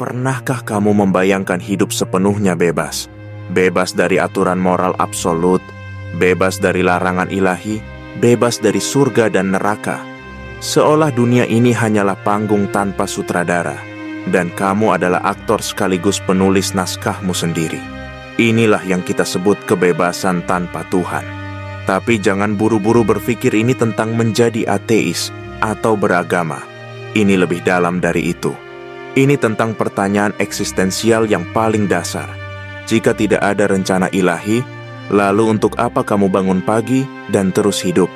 Pernahkah kamu membayangkan hidup sepenuhnya bebas? Bebas dari aturan moral absolut, bebas dari larangan ilahi, bebas dari surga dan neraka. Seolah dunia ini hanyalah panggung tanpa sutradara, dan kamu adalah aktor sekaligus penulis naskahmu sendiri. Inilah yang kita sebut kebebasan tanpa Tuhan. Tapi jangan buru-buru berpikir ini tentang menjadi ateis atau beragama. Ini lebih dalam dari itu. Ini tentang pertanyaan eksistensial yang paling dasar. Jika tidak ada rencana ilahi, lalu untuk apa kamu bangun pagi dan terus hidup?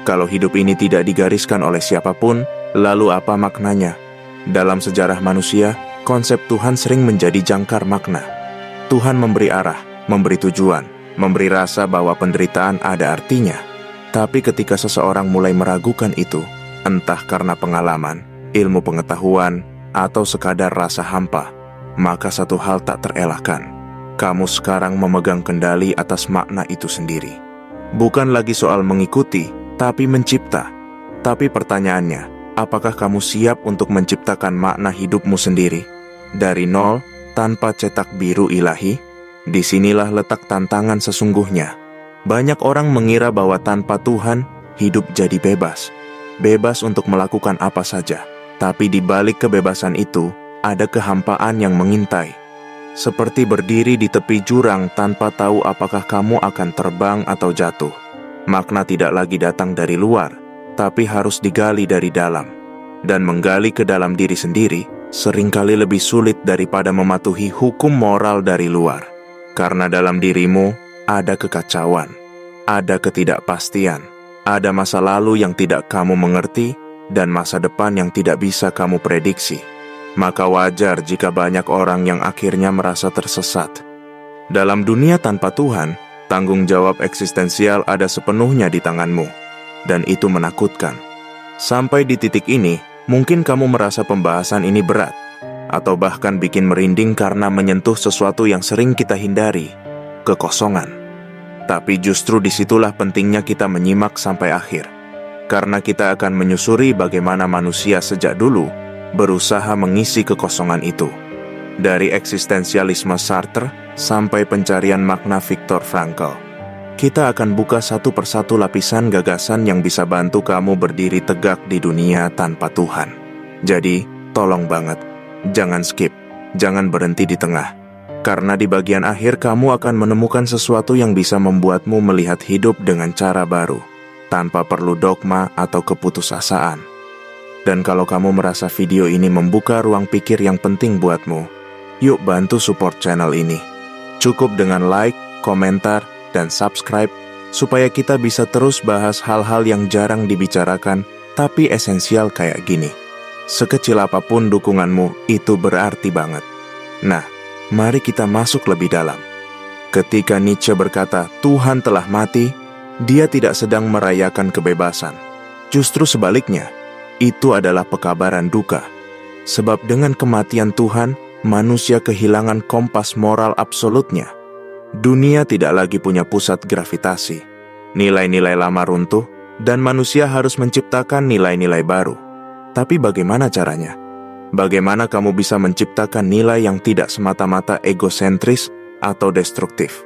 Kalau hidup ini tidak digariskan oleh siapapun, lalu apa maknanya? Dalam sejarah manusia, konsep Tuhan sering menjadi jangkar makna. Tuhan memberi arah, memberi tujuan, memberi rasa bahwa penderitaan ada artinya. Tapi ketika seseorang mulai meragukan itu, entah karena pengalaman, ilmu pengetahuan, atau sekadar rasa hampa, maka satu hal tak terelakkan. Kamu sekarang memegang kendali atas makna itu sendiri. Bukan lagi soal mengikuti, tapi mencipta. Tapi pertanyaannya, apakah kamu siap untuk menciptakan makna hidupmu sendiri? Dari nol, tanpa cetak biru ilahi? Disinilah letak tantangan sesungguhnya. Banyak orang mengira bahwa tanpa Tuhan, hidup jadi bebas. Bebas untuk melakukan apa saja. Tapi di balik kebebasan itu, ada kehampaan yang mengintai. Seperti berdiri di tepi jurang tanpa tahu apakah kamu akan terbang atau jatuh. Makna tidak lagi datang dari luar, tapi harus digali dari dalam. Dan menggali ke dalam diri sendiri, seringkali lebih sulit daripada mematuhi hukum moral dari luar. Karena dalam dirimu, ada kekacauan, ada ketidakpastian, ada masa lalu yang tidak kamu mengerti, dan masa depan yang tidak bisa kamu prediksi. Maka wajar jika banyak orang yang akhirnya merasa tersesat. Dalam dunia tanpa Tuhan, tanggung jawab eksistensial ada sepenuhnya di tanganmu. Dan itu menakutkan. Sampai di titik ini, mungkin kamu merasa pembahasan ini berat, atau bahkan bikin merinding karena menyentuh sesuatu yang sering kita hindari, kekosongan. Tapi justru disitulah pentingnya kita menyimak sampai akhir. Karena kita akan menyusuri bagaimana manusia sejak dulu berusaha mengisi kekosongan itu. Dari eksistensialisme Sartre sampai pencarian makna Viktor Frankl. Kita akan buka satu persatu lapisan gagasan yang bisa bantu kamu berdiri tegak di dunia tanpa Tuhan. Jadi, tolong banget, jangan skip, jangan berhenti di tengah. Karena di bagian akhir kamu akan menemukan sesuatu yang bisa membuatmu melihat hidup dengan cara baru, tanpa perlu dogma atau keputusasaan. Dan kalau kamu merasa video ini membuka ruang pikir yang penting buatmu, yuk bantu support channel ini. Cukup dengan like, komentar, dan subscribe, supaya kita bisa terus bahas hal-hal yang jarang dibicarakan, tapi esensial kayak gini. Sekecil apapun dukunganmu, itu berarti banget. Nah, mari kita masuk lebih dalam. Ketika Nietzsche berkata, Tuhan telah mati, dia tidak sedang merayakan kebebasan. Justru sebaliknya, itu adalah pekabaran duka. Sebab dengan kematian Tuhan, manusia kehilangan kompas moral absolutnya. Dunia tidak lagi punya pusat gravitasi. Nilai-nilai lama runtuh, dan manusia harus menciptakan nilai-nilai baru. Tapi bagaimana caranya? Bagaimana kamu bisa menciptakan nilai yang tidak semata-mata egosentris atau destruktif?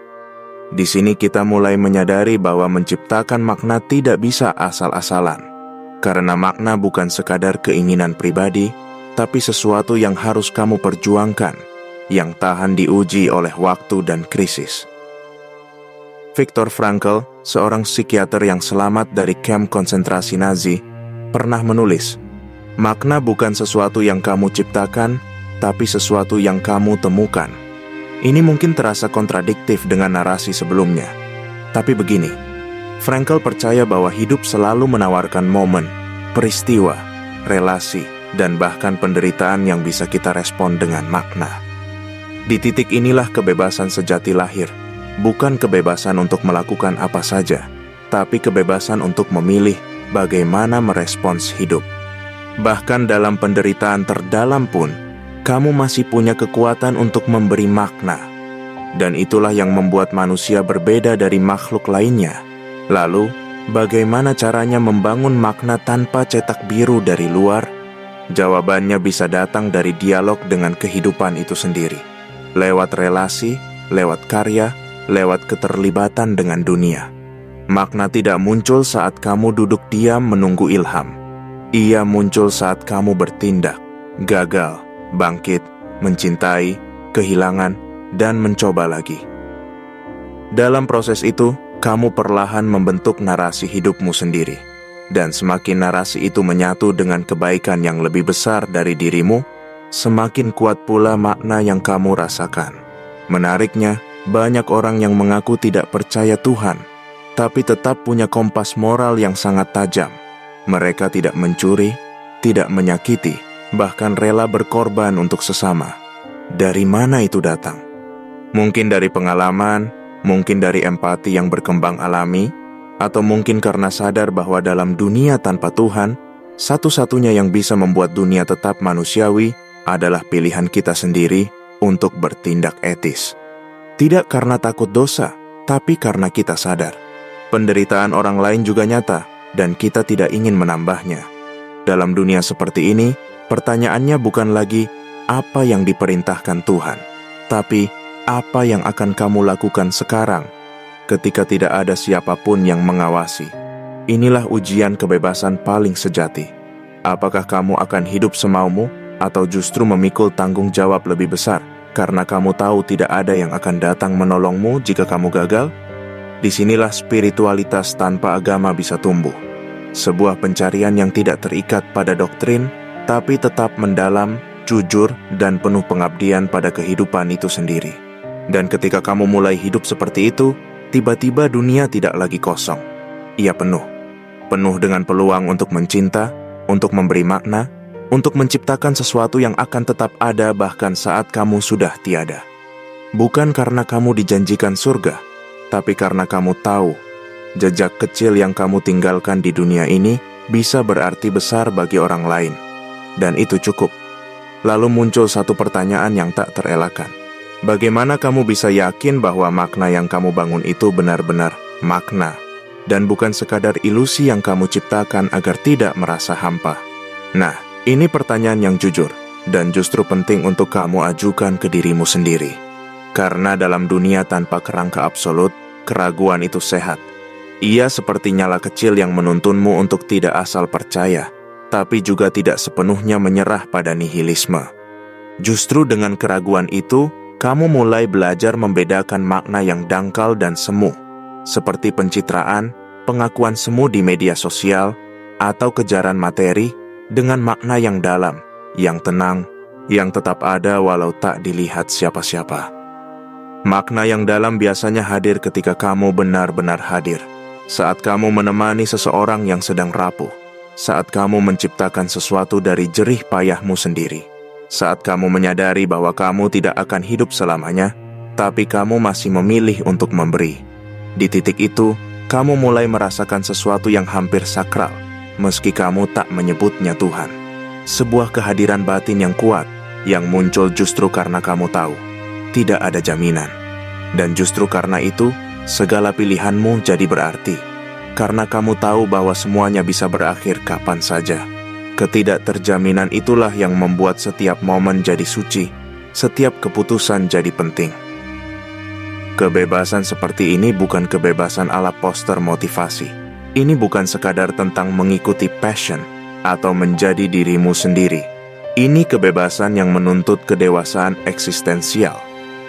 Di sini kita mulai menyadari bahwa menciptakan makna tidak bisa asal-asalan. Karena makna bukan sekadar keinginan pribadi, tapi sesuatu yang harus kamu perjuangkan, yang tahan diuji oleh waktu dan krisis. Viktor Frankl, seorang psikiater yang selamat dari kamp konsentrasi Nazi, pernah menulis, makna bukan sesuatu yang kamu ciptakan, tapi sesuatu yang kamu temukan. Ini mungkin terasa kontradiktif dengan narasi sebelumnya. Tapi begini, Frankl percaya bahwa hidup selalu menawarkan momen, peristiwa, relasi, dan bahkan penderitaan yang bisa kita respon dengan makna. Di titik inilah kebebasan sejati lahir, bukan kebebasan untuk melakukan apa saja, tapi kebebasan untuk memilih bagaimana merespons hidup. Bahkan dalam penderitaan terdalam pun, kamu masih punya kekuatan untuk memberi makna. Dan itulah yang membuat manusia berbeda dari makhluk lainnya. Lalu, bagaimana caranya membangun makna tanpa cetak biru dari luar? Jawabannya bisa datang dari dialog dengan kehidupan itu sendiri. Lewat relasi, lewat karya, lewat keterlibatan dengan dunia. Makna tidak muncul saat kamu duduk diam menunggu ilham. Ia muncul saat kamu bertindak, gagal, bangkit, mencintai, kehilangan, dan mencoba lagi. Dalam proses itu, kamu perlahan membentuk narasi hidupmu sendiri. Dan semakin narasi itu menyatu dengan kebaikan yang lebih besar dari dirimu, semakin kuat pula makna yang kamu rasakan. Menariknya, banyak orang yang mengaku tidak percaya Tuhan, tapi tetap punya kompas moral yang sangat tajam. Mereka tidak mencuri, tidak menyakiti, bahkan rela berkorban untuk sesama. Dari mana itu datang? Mungkin dari pengalaman, mungkin dari empati yang berkembang alami, atau mungkin karena sadar bahwa dalam dunia tanpa Tuhan, satu-satunya yang bisa membuat dunia tetap manusiawi adalah pilihan kita sendiri untuk bertindak etis. Tidak karena takut dosa, tapi karena kita sadar. Penderitaan orang lain juga nyata, dan kita tidak ingin menambahnya. Dalam dunia seperti ini, pertanyaannya bukan lagi apa yang diperintahkan Tuhan, tapi apa yang akan kamu lakukan sekarang ketika tidak ada siapapun yang mengawasi. Inilah ujian kebebasan paling sejati. Apakah kamu akan hidup semaumu, atau justru memikul tanggung jawab lebih besar karena kamu tahu tidak ada yang akan datang menolongmu jika kamu gagal? Disinilah spiritualitas tanpa agama bisa tumbuh. Sebuah pencarian yang tidak terikat pada doktrin, tapi tetap mendalam, jujur, dan penuh pengabdian pada kehidupan itu sendiri. Dan ketika kamu mulai hidup seperti itu, tiba-tiba dunia tidak lagi kosong. Ia penuh. Penuh dengan peluang untuk mencinta, untuk memberi makna, untuk menciptakan sesuatu yang akan tetap ada bahkan saat kamu sudah tiada. Bukan karena kamu dijanjikan surga, tapi karena kamu tahu, jejak kecil yang kamu tinggalkan di dunia ini bisa berarti besar bagi orang lain. Dan itu cukup. Lalu muncul satu pertanyaan yang tak terelakkan. Bagaimana kamu bisa yakin bahwa makna yang kamu bangun itu benar-benar makna, dan bukan sekadar ilusi yang kamu ciptakan agar tidak merasa hampa? Nah, ini pertanyaan yang jujur, dan justru penting untuk kamu ajukan ke dirimu sendiri. Karena dalam dunia tanpa kerangka absolut, keraguan itu sehat. Ia seperti nyala kecil yang menuntunmu untuk tidak asal percaya, tapi juga tidak sepenuhnya menyerah pada nihilisme. Justru dengan keraguan itu, kamu mulai belajar membedakan makna yang dangkal dan semu, seperti pencitraan, pengakuan semu di media sosial, atau kejaran materi, dengan makna yang dalam, yang tenang, yang tetap ada walau tak dilihat siapa-siapa. Makna yang dalam biasanya hadir ketika kamu benar-benar hadir, saat kamu menemani seseorang yang sedang rapuh, saat kamu menciptakan sesuatu dari jerih payahmu sendiri, saat kamu menyadari bahwa kamu tidak akan hidup selamanya, tapi kamu masih memilih untuk memberi. Di titik itu, kamu mulai merasakan sesuatu yang hampir sakral, meski kamu tak menyebutnya Tuhan. Sebuah kehadiran batin yang kuat, yang muncul justru karena kamu tahu tidak ada jaminan. Dan justru karena itu, segala pilihanmu jadi berarti. Karena kamu tahu bahwa semuanya bisa berakhir kapan saja. Ketidakterjaminan itulah yang membuat setiap momen jadi suci, setiap keputusan jadi penting. Kebebasan seperti ini bukan kebebasan ala poster motivasi. Ini bukan sekadar tentang mengikuti passion atau menjadi dirimu sendiri. Ini kebebasan yang menuntut kedewasaan eksistensial.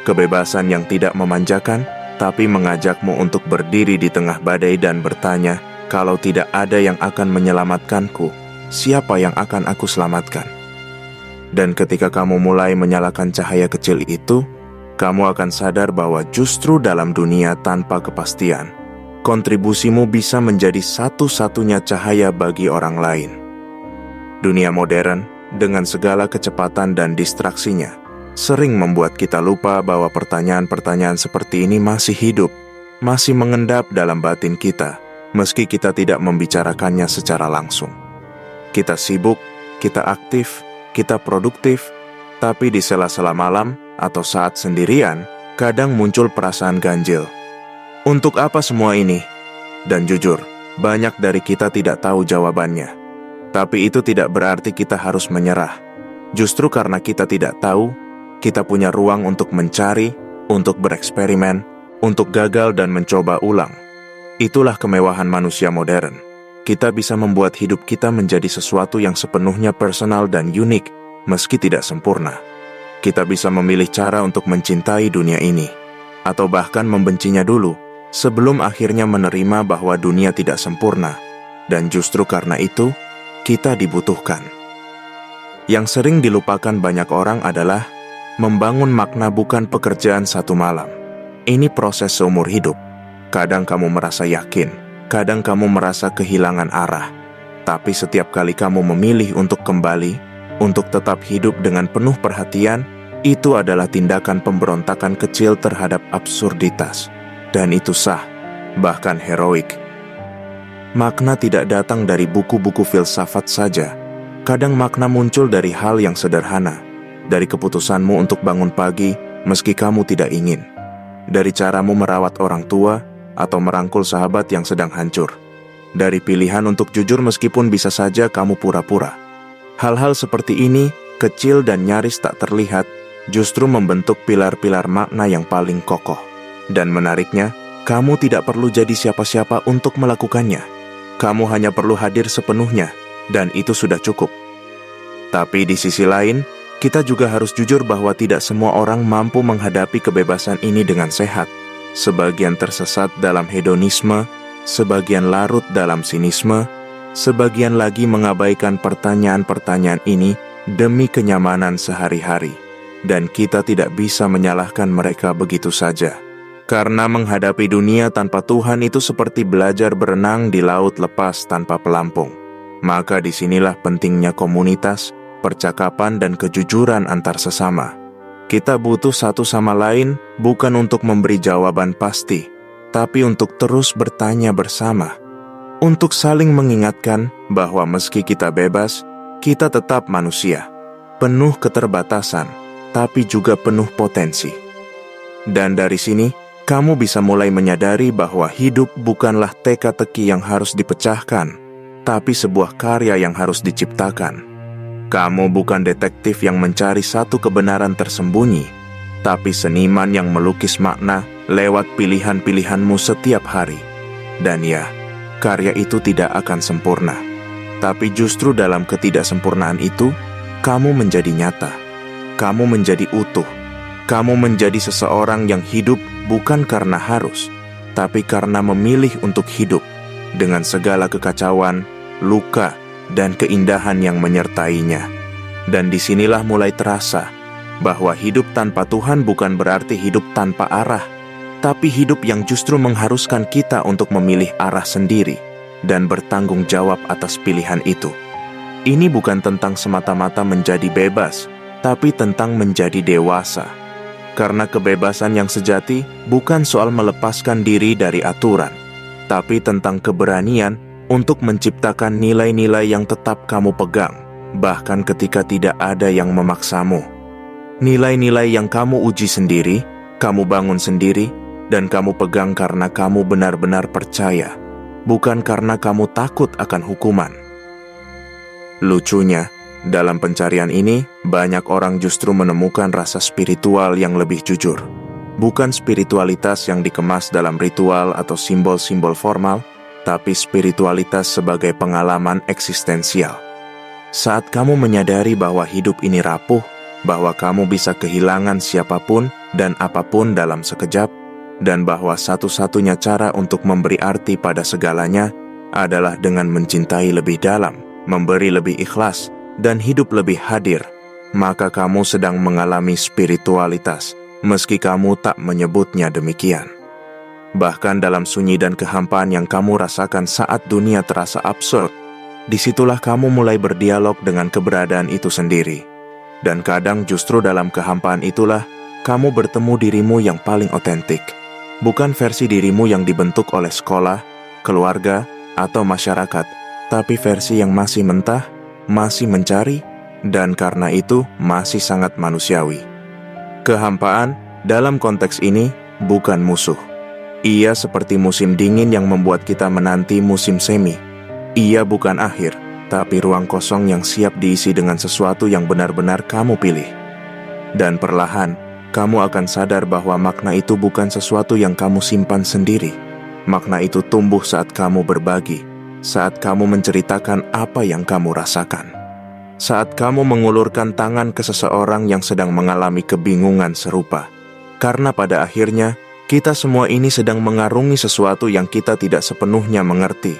Kebebasan yang tidak memanjakan, tapi mengajakmu untuk berdiri di tengah badai dan bertanya, kalau tidak ada yang akan menyelamatkanku, siapa yang akan aku selamatkan? Dan ketika kamu mulai menyalakan cahaya kecil itu, kamu akan sadar bahwa justru dalam dunia tanpa kepastian, kontribusimu bisa menjadi satu-satunya cahaya bagi orang lain. Dunia modern, dengan segala kecepatan dan distraksinya, sering membuat kita lupa bahwa pertanyaan-pertanyaan seperti ini masih hidup, masih mengendap dalam batin kita, meski kita tidak membicarakannya secara langsung. Kita sibuk, kita aktif, kita produktif, tapi di sela-sela malam atau saat sendirian, kadang muncul perasaan ganjil. Untuk apa semua ini? Dan jujur, banyak dari kita tidak tahu jawabannya. Tapi itu tidak berarti kita harus menyerah. Justru karena kita tidak tahu, kita punya ruang untuk mencari, untuk bereksperimen, untuk gagal dan mencoba ulang. Itulah kemewahan manusia modern. Kita bisa membuat hidup kita menjadi sesuatu yang sepenuhnya personal dan unik, meski tidak sempurna. Kita bisa memilih cara untuk mencintai dunia ini, atau bahkan membencinya dulu, sebelum akhirnya menerima bahwa dunia tidak sempurna. Dan justru karena itu, kita dibutuhkan. Yang sering dilupakan banyak orang adalah membangun makna bukan pekerjaan satu malam. Ini proses seumur hidup. Kadang kamu merasa yakin, kadang kamu merasa kehilangan arah. Tapi setiap kali kamu memilih untuk kembali, untuk tetap hidup dengan penuh perhatian, itu adalah tindakan pemberontakan kecil terhadap absurditas. Dan itu sah, bahkan heroik. Makna tidak datang dari buku-buku filsafat saja. Kadang makna muncul dari hal yang sederhana, dari keputusanmu untuk bangun pagi meski kamu tidak ingin, dari caramu merawat orang tua atau merangkul sahabat yang sedang hancur, dari pilihan untuk jujur meskipun bisa saja kamu pura-pura. Hal-hal seperti ini, kecil dan nyaris tak terlihat, justru membentuk pilar-pilar makna yang paling kokoh. Dan menariknya, kamu tidak perlu jadi siapa-siapa untuk melakukannya. Kamu hanya perlu hadir sepenuhnya, dan itu sudah cukup. Tapi di sisi lain, kita juga harus jujur bahwa tidak semua orang mampu menghadapi kebebasan ini dengan sehat. Sebagian tersesat dalam hedonisme, sebagian larut dalam sinisme, sebagian lagi mengabaikan pertanyaan-pertanyaan ini demi kenyamanan sehari-hari. Dan kita tidak bisa menyalahkan mereka begitu saja. Karena menghadapi dunia tanpa Tuhan itu seperti belajar berenang di laut lepas tanpa pelampung. Maka disinilah pentingnya komunitas, percakapan dan kejujuran antar sesama. Kita butuh satu sama lain bukan untuk memberi jawaban pasti, tapi untuk terus bertanya bersama. Untuk saling mengingatkan bahwa meski kita bebas, kita tetap manusia. Penuh keterbatasan, tapi juga penuh potensi. Dan dari sini, kamu bisa mulai menyadari bahwa hidup bukanlah teka-teki yang harus dipecahkan, tapi sebuah karya yang harus diciptakan. Kamu bukan detektif yang mencari satu kebenaran tersembunyi, tapi seniman yang melukis makna lewat pilihan-pilihanmu setiap hari. Dan ya, karya itu tidak akan sempurna. Tapi justru dalam ketidaksempurnaan itu, kamu menjadi nyata. Kamu menjadi utuh. Kamu menjadi seseorang yang hidup bukan karena harus, tapi karena memilih untuk hidup, dengan segala kekacauan, luka, dan keindahan yang menyertainya. Dan disinilah mulai terasa, bahwa hidup tanpa Tuhan bukan berarti hidup tanpa arah, tapi hidup yang justru mengharuskan kita untuk memilih arah sendiri, dan bertanggung jawab atas pilihan itu. Ini bukan tentang semata-mata menjadi bebas, tapi tentang menjadi dewasa. Karena kebebasan yang sejati bukan soal melepaskan diri dari aturan, tapi tentang keberanian untuk menciptakan nilai-nilai yang tetap kamu pegang, bahkan ketika tidak ada yang memaksamu. Nilai-nilai yang kamu uji sendiri, kamu bangun sendiri, dan kamu pegang karena kamu benar-benar percaya, bukan karena kamu takut akan hukuman. Lucunya, dalam pencarian ini, banyak orang justru menemukan rasa spiritual yang lebih jujur. Bukan spiritualitas yang dikemas dalam ritual atau simbol-simbol formal, tapi spiritualitas sebagai pengalaman eksistensial. Saat kamu menyadari bahwa hidup ini rapuh, bahwa kamu bisa kehilangan siapapun dan apapun dalam sekejap, dan bahwa satu-satunya cara untuk memberi arti pada segalanya adalah dengan mencintai lebih dalam, memberi lebih ikhlas, dan hidup lebih hadir, maka kamu sedang mengalami spiritualitas, meski kamu tak menyebutnya demikian. Bahkan dalam sunyi dan kehampaan yang kamu rasakan saat dunia terasa absurd, disitulah kamu mulai berdialog dengan keberadaan itu sendiri. Dan kadang justru dalam kehampaan itulah, kamu bertemu dirimu yang paling otentik. Bukan versi dirimu yang dibentuk oleh sekolah, keluarga, atau masyarakat, tapi versi yang masih mentah, masih mencari, dan karena itu masih sangat manusiawi. Kehampaan, dalam konteks ini, bukan musuh. Ia seperti musim dingin yang membuat kita menanti musim semi. Ia bukan akhir, tapi ruang kosong yang siap diisi dengan sesuatu yang benar-benar kamu pilih. Dan perlahan, kamu akan sadar bahwa makna itu bukan sesuatu yang kamu simpan sendiri. Makna itu tumbuh saat kamu berbagi, saat kamu menceritakan apa yang kamu rasakan. Saat kamu mengulurkan tangan ke seseorang yang sedang mengalami kebingungan serupa. Karena pada akhirnya, kita semua ini sedang mengarungi sesuatu yang kita tidak sepenuhnya mengerti.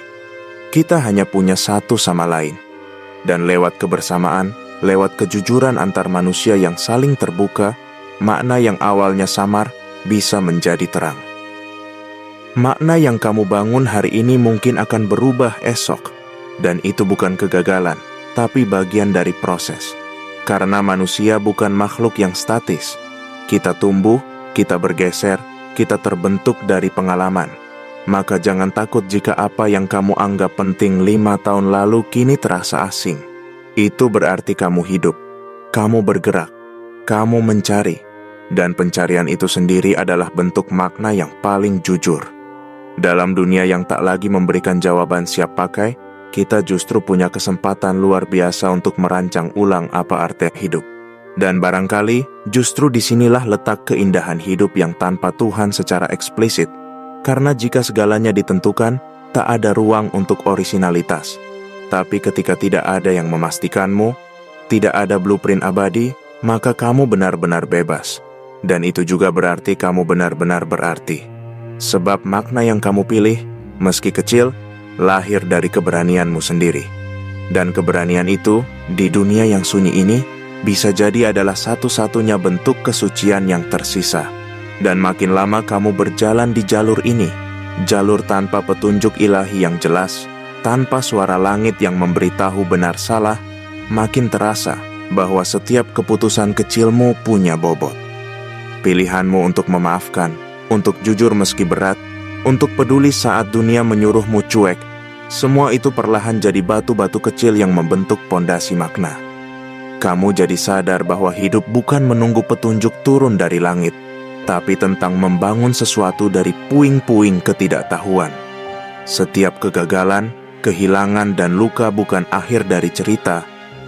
Kita hanya punya satu sama lain. Dan lewat kebersamaan, lewat kejujuran antar manusia yang saling terbuka, makna yang awalnya samar bisa menjadi terang. Makna yang kamu bangun hari ini mungkin akan berubah esok. Dan itu bukan kegagalan, tapi bagian dari proses. Karena manusia bukan makhluk yang statis. Kita tumbuh, kita bergeser, kita terbentuk dari pengalaman. Maka jangan takut jika apa yang kamu anggap penting 5 tahun lalu kini terasa asing. Itu berarti kamu hidup, kamu bergerak, kamu mencari. Dan pencarian itu sendiri adalah bentuk makna yang paling jujur. Dalam dunia yang tak lagi memberikan jawaban siap pakai, kita justru punya kesempatan luar biasa untuk merancang ulang apa arti hidup. Dan barangkali justru disinilah letak keindahan hidup yang tanpa Tuhan secara eksplisit. Karena jika segalanya ditentukan, tak ada ruang untuk orisinalitas. Tapi ketika tidak ada yang memastikanmu, tidak ada blueprint abadi, maka kamu benar-benar bebas. Dan itu juga berarti kamu benar-benar berarti. Sebab makna yang kamu pilih, meski kecil, lahir dari keberanianmu sendiri. Dan keberanian itu, di dunia yang sunyi ini, bisa jadi adalah satu-satunya bentuk kesucian yang tersisa. Dan makin lama kamu berjalan di jalur ini, jalur tanpa petunjuk ilahi yang jelas, tanpa suara langit yang memberitahu benar salah, makin terasa bahwa setiap keputusan kecilmu punya bobot. Pilihanmu untuk memaafkan, untuk jujur meski berat, untuk peduli saat dunia menyuruhmu cuek, semua itu perlahan jadi batu-batu kecil yang membentuk pondasi makna. Kamu jadi sadar bahwa hidup bukan menunggu petunjuk turun dari langit, tapi tentang membangun sesuatu dari puing-puing ketidaktahuan. Setiap kegagalan, kehilangan, dan luka bukan akhir dari cerita,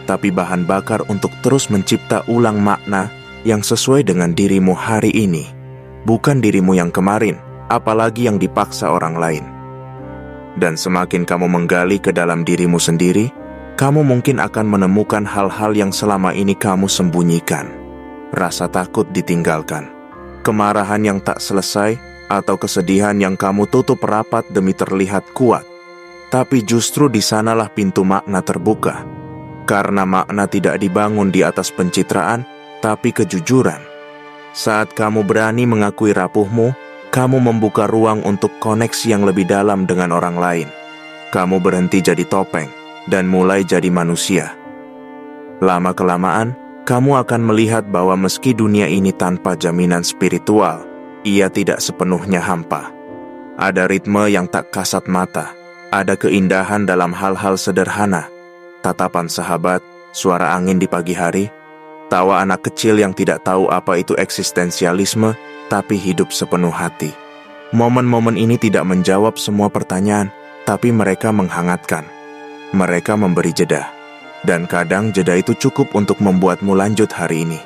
tapi bahan bakar untuk terus mencipta ulang makna yang sesuai dengan dirimu hari ini, bukan dirimu yang kemarin, apalagi yang dipaksa orang lain. Dan semakin kamu menggali ke dalam dirimu sendiri, kamu mungkin akan menemukan hal-hal yang selama ini kamu sembunyikan. Rasa takut ditinggalkan, kemarahan yang tak selesai, atau kesedihan yang kamu tutup rapat demi terlihat kuat. Tapi justru di sanalah pintu makna terbuka. Karena makna tidak dibangun di atas pencitraan, tapi kejujuran. Saat kamu berani mengakui rapuhmu, kamu membuka ruang untuk koneksi yang lebih dalam dengan orang lain. Kamu berhenti jadi topeng, dan mulai jadi manusia. Lama-kelamaan, kamu akan melihat bahwa meski dunia ini tanpa jaminan spiritual, ia tidak sepenuhnya hampa. Ada ritme yang tak kasat mata, ada keindahan dalam hal-hal sederhana, tatapan sahabat, suara angin di pagi hari, tawa anak kecil yang tidak tahu apa itu eksistensialisme, tapi hidup sepenuh hati. Momen-momen ini tidak menjawab semua pertanyaan, tapi mereka menghangatkan. Mereka memberi jeda. Dan kadang jeda itu cukup untuk membuatmu lanjut hari ini.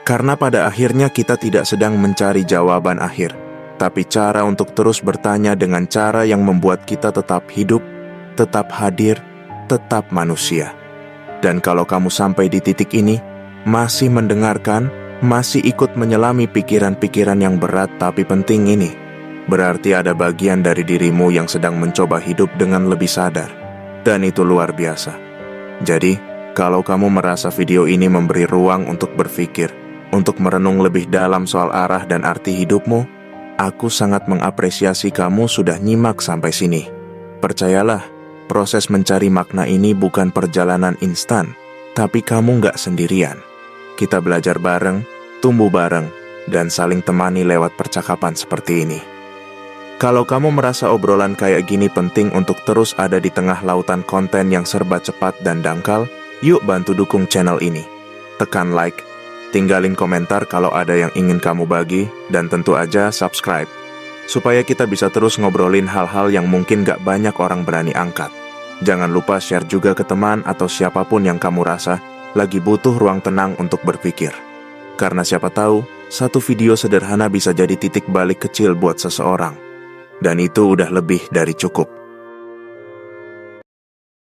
Karena pada akhirnya kita tidak sedang mencari jawaban akhir, tapi cara untuk terus bertanya dengan cara yang membuat kita tetap hidup, tetap hadir, tetap manusia. Dan kalau kamu sampai di titik ini, masih mendengarkan, masih ikut menyelami pikiran-pikiran yang berat tapi penting ini, berarti ada bagian dari dirimu yang sedang mencoba hidup dengan lebih sadar. Dan itu luar biasa. Jadi, kalau kamu merasa video ini memberi ruang untuk berpikir, untuk merenung lebih dalam soal arah dan arti hidupmu, aku sangat mengapresiasi kamu sudah nyimak sampai sini. Percayalah, proses mencari makna ini bukan perjalanan instan, tapi kamu nggak sendirian. Kita belajar bareng, tumbuh bareng, dan saling temani lewat percakapan seperti ini. Kalau kamu merasa obrolan kayak gini penting untuk terus ada di tengah lautan konten yang serba cepat dan dangkal, yuk bantu dukung channel ini. Tekan like, tinggalin komentar kalau ada yang ingin kamu bagi, dan tentu aja subscribe, supaya kita bisa terus ngobrolin hal-hal yang mungkin gak banyak orang berani angkat. Jangan lupa share juga ke teman atau siapapun yang kamu rasa lagi butuh ruang tenang untuk berpikir. Karena siapa tahu, satu video sederhana bisa jadi titik balik kecil buat seseorang. Dan itu udah lebih dari cukup.